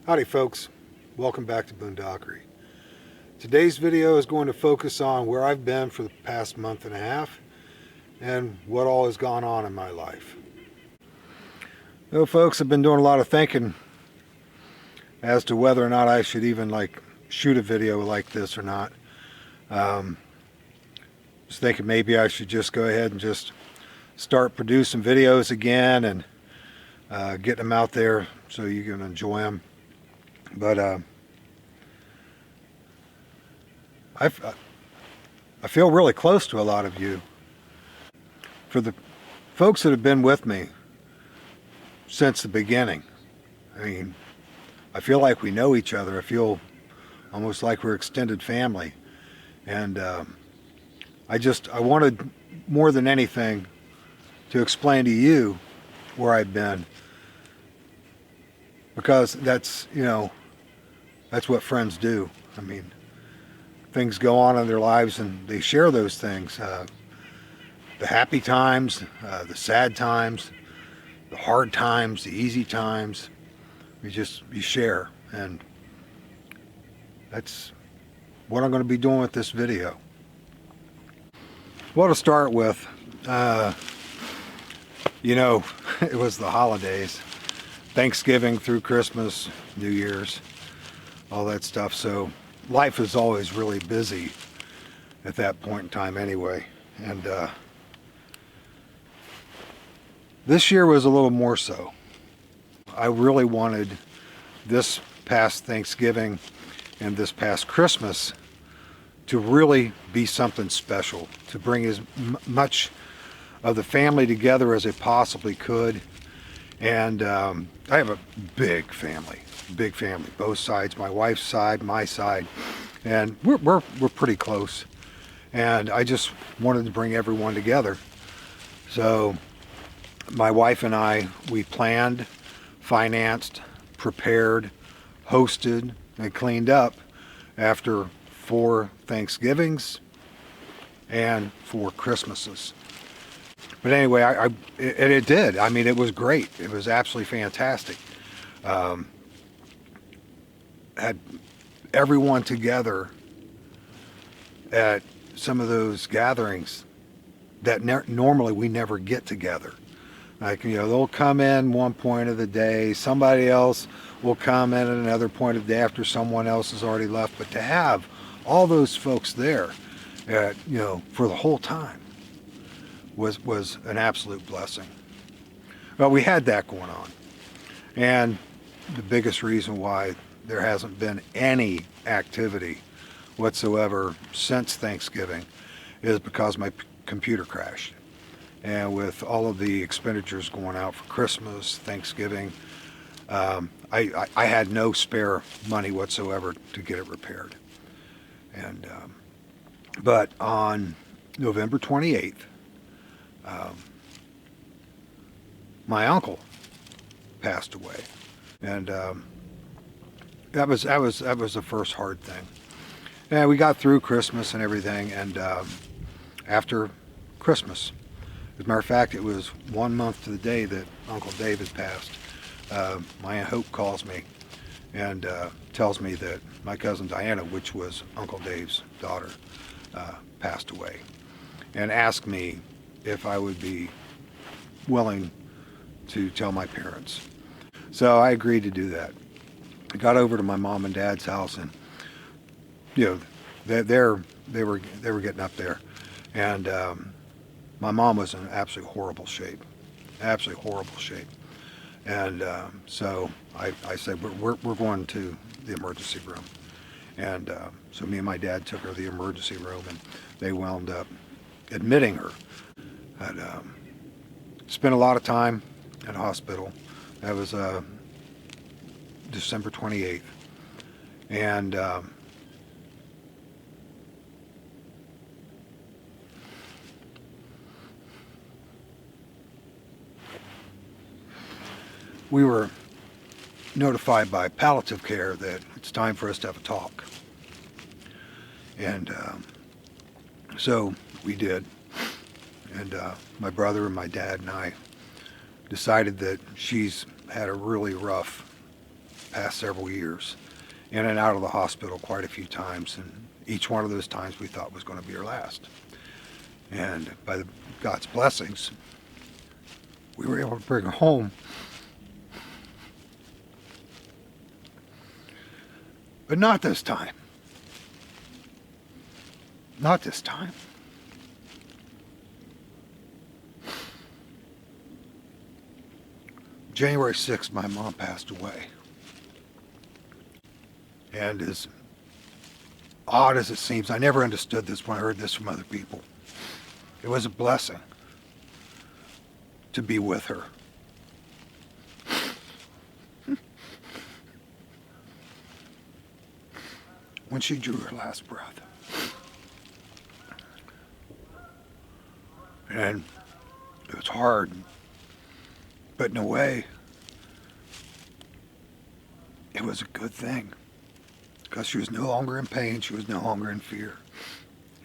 Howdy folks, welcome back to Boondockery. Today's video is going to focus on where I've been for the past month and a half and what all has gone on in my life. So folks, I've been doing a lot of thinking as to whether or not I should even shoot a video like this or not. Just thinking maybe I should just go ahead and just start producing videos again and getting them out there so you can enjoy them. But I feel really close to a lot of you. For the folks that have been with me since the beginning, I mean, I feel like we know each other. I feel almost like we're extended family. And I wanted more than anything to explain to you where I've been, because that's what friends do. I mean, things go on in their lives and they share those things. The happy times, the sad times, the hard times, the easy times. You share. And that's what I'm going to be doing with this video. Well, to start with, it was the holidays. Thanksgiving through Christmas, New Year's, all that stuff. So life is always really busy at that point in time anyway. And this year was a little more so. I really wanted this past Thanksgiving and this past Christmas to really be something special, to bring as much of the family together as I possibly could. And I have a big family, both sides, my wife's side, my side, and we're pretty close. And I just wanted to bring everyone together. So my wife and I, we planned, financed, prepared, hosted, and cleaned up after 4 Thanksgivings and 4 Christmases. But anyway, it did. I mean, it was great. It was absolutely fantastic. Had everyone together at some of those gatherings that normally we never get together. They'll come in one point of the day, somebody else will come in at another point of the day after someone else has already left. But to have all those folks there, for the whole time was an absolute blessing. Well, we had that going on. And the biggest reason why there hasn't been any activity whatsoever since Thanksgiving is because my computer crashed. And with all of the expenditures going out for Christmas, Thanksgiving, I had no spare money whatsoever to get it repaired. And but on November 28th, my uncle passed away, and that was the first hard thing. And we got through Christmas and everything, and after Christmas, as a matter of fact, it was 1 month to the day that Uncle David passed. My Aunt Hope calls me and tells me that my cousin Diana, which was Uncle Dave's daughter, passed away, and asked me if I would be willing to tell my parents. So I agreed to do that. I got over to my mom and dad's house, and they were getting up there, and my mom was in absolutely horrible shape, and so I said we're going to the emergency room, and so me and my dad took her to the emergency room, and they wound up admitting her. I'd spent a lot of time at the hospital. That was December 28th, and we were notified by palliative care that it's time for us to have a talk. And so we did. And my brother and my dad and I decided that she's had a really rough past several years, in and out of the hospital quite a few times, and each one of those times we thought was going to be our last. And by God's blessings, we were able to bring her home. But not this time. Not this time. January 6th, my mom passed away. And as odd as it seems, I never understood this when I heard this from other people. It was a blessing to be with her. When she drew her last breath. And it was hard, but in a way, it was a good thing. Because she was no longer in pain, she was no longer in fear.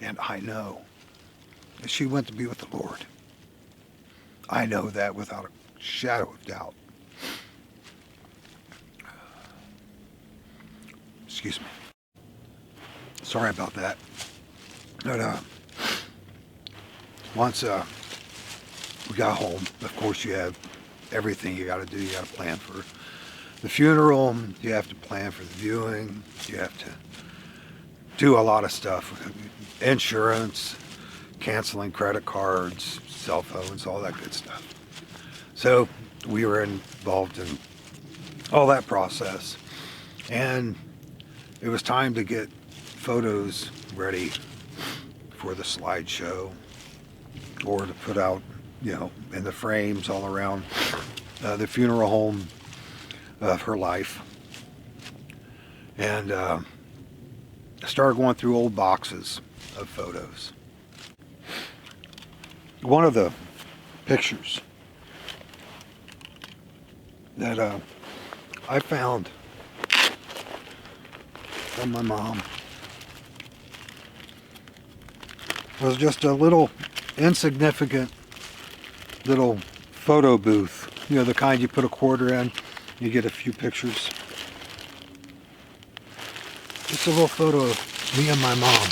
And I know that she went to be with the Lord. I know that without a shadow of doubt. Excuse me. Sorry about that. But once we got home, of course you have everything you got to do. You got to plan for the funeral. You have to plan for the viewing. You have to do a lot of stuff. Insurance, canceling credit cards, cell phones, all that good stuff. So we were involved in all that process. And it was time to get photos ready for the slideshow, or to put out, in the frames all around the funeral home of her life. And I started going through old boxes of photos. One of the pictures that I found from my mom was just a little insignificant little photo booth. The kind you put a quarter in, you get a few pictures. Just a little photo of me and my mom.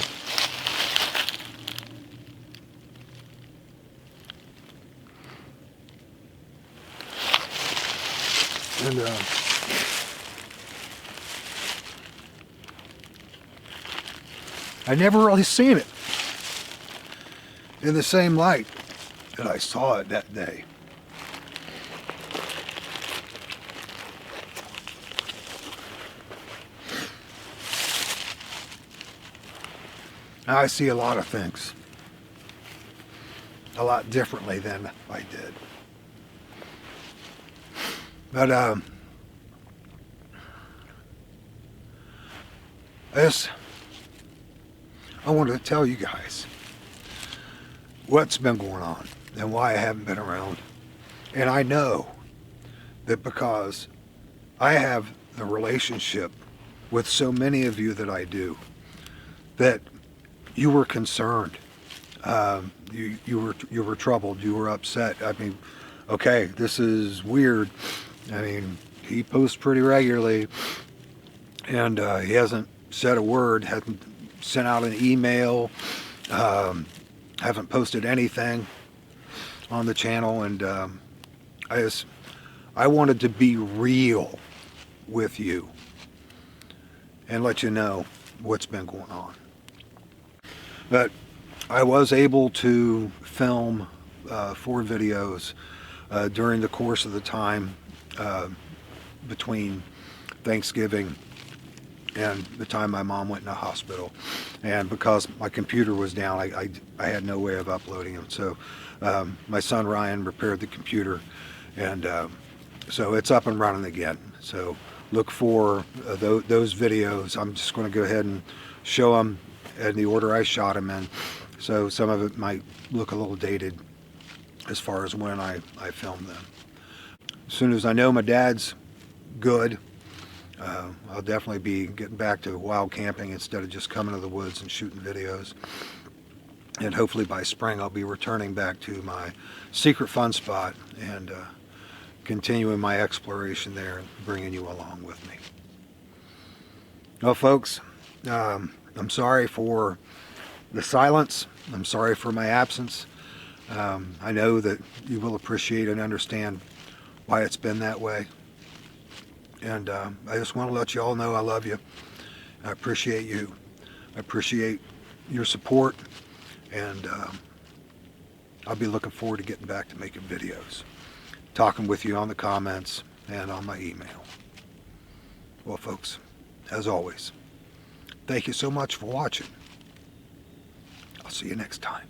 And I never really seen it in the same light that I saw it that day. Now I see a lot of things a lot differently than I did. But I wanted to tell you guys what's been going on and why I haven't been around. And I know that because I have the relationship with so many of you that I do, that you were concerned, you were troubled, you were upset. I mean, okay, this is weird. I mean, he posts pretty regularly, and he hasn't said a word, hasn't sent out an email, haven't posted anything on the channel, and I wanted to be real with you and let you know what's been going on. But I was able to film 4 videos during the course of the time between Thanksgiving and the time my mom went in the hospital. And because my computer was down, I had no way of uploading them. So my son Ryan repaired the computer, and so it's up and running again. So look for those videos. I'm just going to go ahead and show them in the order I shot them in. So some of it might look a little dated as far as when I filmed them. As soon as I know my dad's good, I'll definitely be getting back to wild camping instead of just coming to the woods and shooting videos. And hopefully by spring I'll be returning back to my secret fun spot and continuing my exploration there and bringing you along with me. Well, folks, I'm sorry for the silence. I'm sorry for my absence. I know that you will appreciate and understand why it's been that way. And I just want to let you all know I love you. I appreciate you. I appreciate your support. And I'll be looking forward to getting back to making videos, talking with you on the comments and on my email. Well, folks, as always, thank you so much for watching. I'll see you next time.